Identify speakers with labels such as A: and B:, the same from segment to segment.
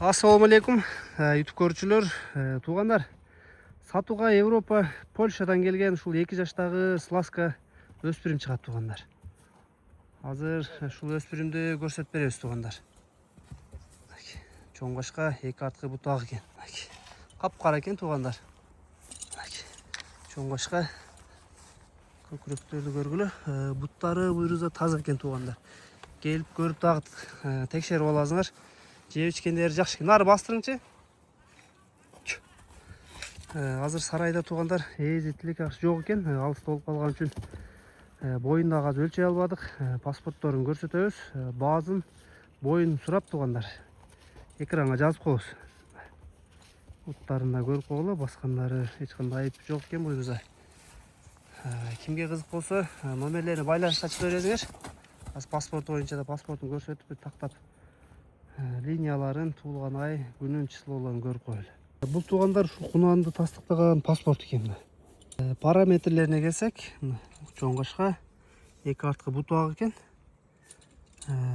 A: Ассаламу алейкум, YouTube көрүүчүлөр, туугандар. Сатууга Европа, Польшадан келген ушул 2 жаштагы сласка өспүрүм чыгат туугандар. Азыр ушул өспүрүмдү көрсөтүп беребиз туугандар. Чоң башка 2 арткы бутак экен. Капкара экен туугандар. Чоң башка көкүрөктөрдү көргүлө. Буттары буйруза таза экен туугандар. Келип көрүп дагы текшерип аласыңар. Жеп ичкендери жакшы экен. Нары бастырыңчы. Азыр сарайда туугандар эзитилик жок экен. Алыста болуп калган үчүн боюндагы аз өлчөй албадык. Паспортторун көрсөтөбүз. Баазын, боюн сурап туугандар. Экранга жазып коебуз. Буттарын да көрүп койгула, баскандары эч кандай айып жок экен буйруза. Кимге кызык болсо, номерлерин байланышка чыгып бересиңер. Аз паспорт боюнча да паспортун көрсөтүп тактап линияларын, туулган ай, күнүн, числолорун көрүп коелу. Бул туугандар ушул кунанды тастыктаган паспорт экен. Параметрлерине келсек, чоң башка 2 арткы бутак экен.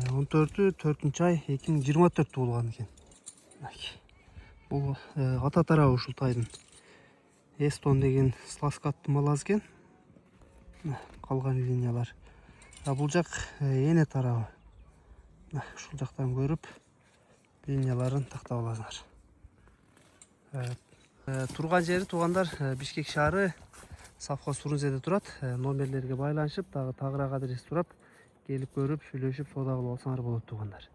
A: 14-4-ай 2024 туулган экен. Бул ата тарабы ушул тайдын Эстон деген сласкаттын малазы экен. Калган линиялар. Бул жак эне тарабы. Ушул жактан көрүп линияларын тактап аласыңар. Турган жери туугандар Бишкек шаары, совхоз Сурунзеде турат. Номерлерге байланышып, дагы тагыраак адрес сурап, келип көрүп, сүйлөшүп, соода кылып алсаңар болот туугандар.